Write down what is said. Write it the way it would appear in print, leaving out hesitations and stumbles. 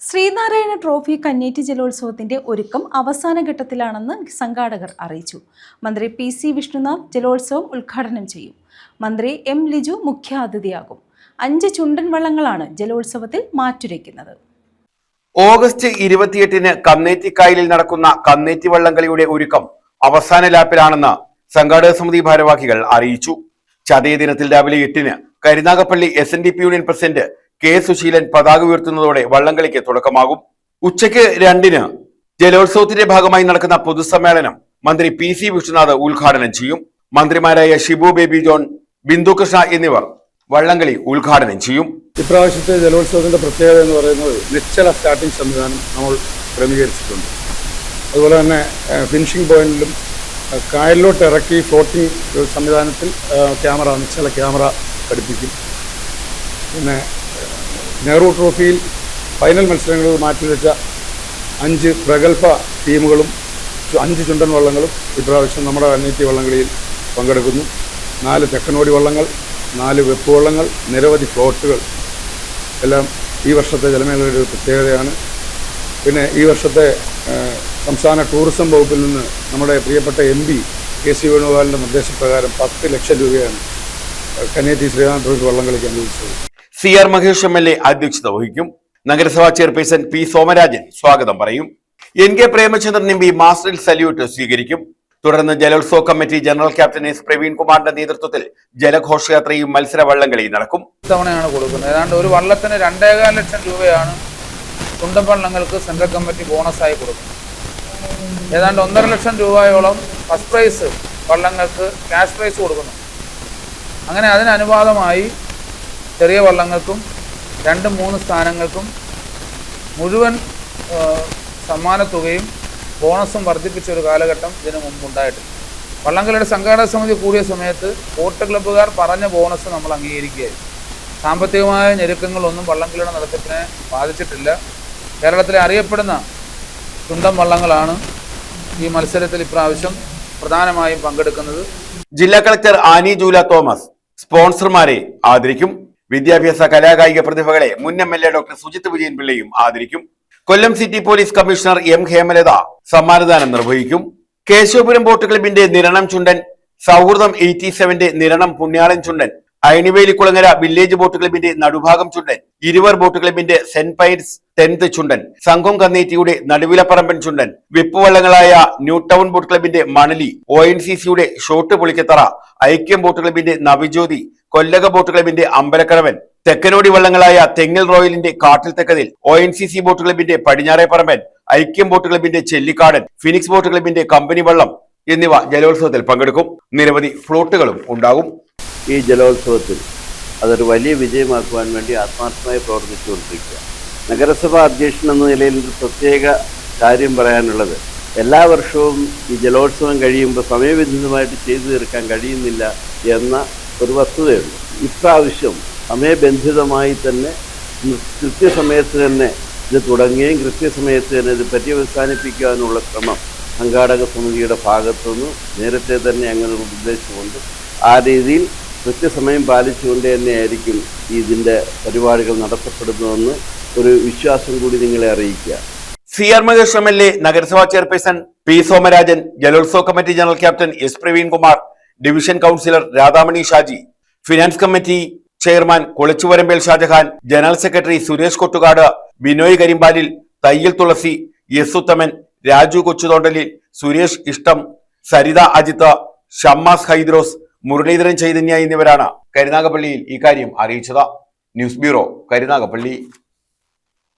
Sreenarayana trophy Kanneti ജലോത്സവത്തിന്റെ ഒരുക്കം അവസാന ഘട്ടത്തിലാണെന്ന് സംഘാടകർ അറിയിച്ചു. മന്ത്രി PC വിഷ്ണുനാഥ് ജലോത്സവം ഉദ്ഘാടനം ചെയ്യും. മന്ത്രി M ലിജു മുഖ്യാതിഥിയാകും. 5 ചുണ്ടൻ വള്ളങ്ങളാണ് ജലോത്സവത്തിൽ മാറ്റുരയ്ക്കുന്നത്. ഓഗസ്റ്റ് 28-ന് കന്നേറ്റിക്കായലിൽ നടക്കുന്ന കന്നേറ്റി വള്ളംകളിയുടെ ഒരുക്കം അവസാന ലാപ്പിലാണെന്ന് സംഘാടക സമിതി ഭാരവാഹികൾ അറിയിച്ചു. ചതയ ദിനത്തിൽ രാവിലെ 8-ന് Karunagappally SNDP union president K. Susheelan പതാക ഉയർത്തുന്നതോടെ വള്ളംകളിക്ക് തുടക്കമാകും. ഉച്ചയ്ക്ക് 2-ന് ജലോത്സവത്തിന്റെ ഭാഗമായി നടക്കുന്ന പൊതുസമ്മേളനം മന്ത്രി PC വിഷ്ണുനാഥ് ഉദ്ഘാടനം ചെയ്യും. മന്ത്രിമാരായ ഷിബു ബേബി ജോൺ, ബിന്ദു കൃഷ്ണ എന്നിവർ വള്ളംകളി ഉദ്ഘാടനം ചെയ്യും. ഇപ്രാവശ്യത്തെ ജലോത്സവത്തിന്റെ പ്രത്യേകത എന്ന് പറയുന്നത് നിശ്ചല സ്റ്റാർട്ടിംഗ് സംവിധാനം നമ്മൾ ക്രമീകരിച്ചിട്ടുണ്ട്. അതുപോലെ തന്നെ ഫിനിഷിംഗ് പോയിന്റിലും കായലിലോട്ട് ഇറക്കി ഫ്ലോട്ടിംഗ് സംവിധാനത്തിൽ നിശ്ചല ക്യാമറ ഘടിപ്പിക്കും. പിന്നെ നെഹ്റു ട്രോഫിയിൽ ഫൈനൽ മത്സരങ്ങളിൽ മാറ്റിവെച്ച 5 പ്രഗത്ഭ ടീമുകളും 5 ചുണ്ടൻ വള്ളങ്ങളും ഇപ്രാവശ്യം നമ്മുടെ കന്നേറ്റി വള്ളംകളിയിൽ പങ്കെടുക്കുന്നു. 4 തെക്കനോടി വള്ളങ്ങൾ, 4 വെപ്പ് വള്ളങ്ങൾ, നിരവധി ഫ്ലോട്ടുകൾ എല്ലാം ഈ വർഷത്തെ ജലമേളയുടെ ഒരു പ്രത്യേകതയാണ്. പിന്നെ ഈ വർഷത്തെ സംസ്ഥാന ടൂറിസം വകുപ്പിൽ നിന്ന് നമ്മുടെ പ്രിയപ്പെട്ട MP KC വേണുഗോപാലിൻ്റെ നിർദ്ദേശപ്രകാരം 10 ലക്ഷം രൂപയാണ് കന്നേറ്റി ശ്രീനാരായണ ട്രോഫി വള്ളംകളിക്ക് അനുവദിച്ചത്. CR മഹേഷ് MLA അധ്യക്ഷത വഹിക്കും. നഗരസഭാ ചെയർപേഴ്സൺ P. സോമരാജൻ സ്വാഗതം പറയും. NK Premachandran MP master salute സ്വീകരിക്കും. തുടർന്ന് ജലോത്സവ കമ്മിറ്റി ജനറൽ ക്യാപ്റ്റൻ S. പ്രവീൺകുമാറിന്റെ നേതൃത്വത്തിൽ ജലഘോഷയാത്രയും മത്സര വള്ളംകളിയും നടക്കും. തവണയാണ് കൊടുക്കുന്നത്. ഏതാണ്ട് ഒരു വള്ളത്തിന് 2.25 ലക്ഷം രൂപയാണ് ചുണ്ടൻ വള്ളങ്ങൾക്ക് സെൻട്രൽ കമ്മിറ്റി ബോണസായി കൊടുക്കുന്നത്. ഏതാണ്ട് 1.5 ലക്ഷം രൂപയോളം ഫസ്റ്റ് പ്രൈസ് വള്ളങ്ങൾക്ക് ക്യാഷ് പ്രൈസ് കൊടുക്കുന്നു. അങ്ങനെ അതിനനുപാതമായി ചെറിയ വള്ളങ്ങൾക്കും 2-3 സ്ഥാനങ്ങൾക്കും മുഴുവൻ സമ്മാനത്തുകയും ബോണസും വർദ്ധിപ്പിച്ച ഒരു കാലഘട്ടം ഇതിനു മുമ്പുണ്ടായിട്ടില്ല. വള്ളംകളിയുടെ സംഘാടക സമിതി കൂടിയ സമയത്ത് ബോട്ട് ക്ലബ്ബുകാർ പറഞ്ഞ ബോണസ് നമ്മൾ അംഗീകരിക്കുകയായിരുന്നു. സാമ്പത്തികമായ ഞെരുക്കങ്ങളൊന്നും വള്ളംകളിയുടെ നടത്തിപ്പിനെ ബാധിച്ചിട്ടില്ല. കേരളത്തിലെ അറിയപ്പെടുന്ന ചുണ്ടൻ വള്ളങ്ങളാണ് ഈ മത്സരത്തിൽ ഇപ്രാവശ്യം പ്രധാനമായും പങ്കെടുക്കുന്നത്. ജില്ലാ കളക്ടർ ആനി ജൂല തോമസ് സ്പോൺസർമാരെ ആദരിക്കും. വിദ്യാഭ്യാസ കലാകായിക പ്രതിഭകളെ മുൻ MLA ഡോക്ടർ സുജിത് വിജയൻ പിള്ളയും ആദരിക്കും. Kollam city police commissioner M. Hemalatha സമ്മാനദാനം നിർവഹിക്കും. കേശവപുരം ബോട്ട് ക്ലബിന്റെ നിരണം ചുണ്ടൻ, സൗഹൃദം 87ന്റെ നിരണം പുണ്യാളൻ ചുണ്ടൻ, അയണിവേലിക്കുളങ്ങര വില്ലേജ് ബോട്ട് ക്ലബിന്റെ നടുഭാഗം ചുണ്ടൻ, ഇരുവർ ബോട്ട് ക്ലബിന്റെ സെന്റ് പൈറ്റ്സ് 10th ചുണ്ടൻ, സംഘം കന്നേറ്റിയുടെ നടുവിലപ്പറമ്പൻ ചുണ്ടൻ, വിപ്പുവള്ളങ്ങളായ ന്യൂ ടൗൺ ബോട്ട് ക്ലബിന്റെ മണലി, ONCCയുടെ ഷോട്ട് പുളിക്കത്തറ, ഐക്യം ബോട്ട് ക്ലബിന്റെ നവിജ്യോതി, കൊല്ലക ബോട്ട് ക്ലബിന്റെ അമ്പലക്കടവൻ, തെക്കനോടി വള്ളങ്ങളായ തെങ്ങൽ റോയലിന്റെ കാട്ടിൽ തെക്കതിൽ, ONCC ബോട്ട് ക്ലബിന്റെ പടിഞ്ഞാറേ പറമ്പൻ, ഐക്യം ബോട്ട് ക്ലബിന്റെ ചെല്ലിക്കാടൻ, ഫിനിക്സ് ബോട്ട് ക്ലബിന്റെ കമ്പനി വള്ളം എന്നിവ ജലോത്സവത്തിൽ പങ്കെടുക്കും. നിരവധി ഫ്ലോട്ടുകളും ഉണ്ടാകും. ഈ ജലോത്സവത്തിൽ അതൊരു വലിയ വിജയമാക്കുവാൻ വേണ്ടി ആത്മാർത്ഥമായി പ്രവർത്തിച്ചുകൊണ്ടിരിക്കുക. നഗരസഭാ അധ്യക്ഷൻ എന്ന നിലയിൽ ഒരു പ്രത്യേക കാര്യം പറയാനുള്ളത്, എല്ലാ വർഷവും ഈ ജലോത്സവം കഴിയുമ്പോൾ സമയബന്ധിതമായിട്ട് ചെയ്തു തീർക്കാൻ കഴിയുന്നില്ല എന്ന ഒരു വസ്തുതയുണ്ട്. ഇപ്രാവശ്യം സമയബന്ധിതമായി തന്നെ കൃത്യസമയത്ത് തന്നെ ഇത് തുടങ്ങുകയും കൃത്യസമയത്ത് തന്നെ ഇത് പര്യവസാനിപ്പിക്കാനുള്ള ശ്രമം സംഘാടക സമിതിയുടെ ഭാഗത്തുനിന്ന് നേരത്തെ തന്നെ അങ്ങനെ ഒരു ഉദ്ദേശമുണ്ട്. ആ രീതിയിൽ കൃത്യസമയം പാലിച്ചുകൊണ്ട് തന്നെയായിരിക്കും ഇതിൻ്റെ പരിപാടികൾ നടത്തപ്പെടുന്നതെന്ന് ഒരു വിശ്വാസം കൂടി നിങ്ങളെ അറിയിക്കുക. CR മഹേഷ് MLA, നഗരസഭാ ചെയർപേഴ്സൺ P. സോമരാജൻ, ജലോത്സവ committee general captain S. Praveenkumar, division councillor Radhamani Shaji, finance committee chairman Kolichuvarambel Shajahan, general secretary Suresh Kottukad, Binoy Karimpalil, Thayyal Thulasi, S. ഉത്തമൻ, രാജു കൊച്ചുതോണ്ടലിൽ, സുരേഷ് ഇഷ്ടം, സരിത അജിത്ത്, ഷമ്മാസ് ഹൈദ്രോസ്, മുരളീധരൻ ചൈതന്യ എന്നിവരാണ് കരുനാഗപ്പള്ളിയിൽ ഇക്കാര്യം അറിയിച്ചത്. News bureau, Karunagappally.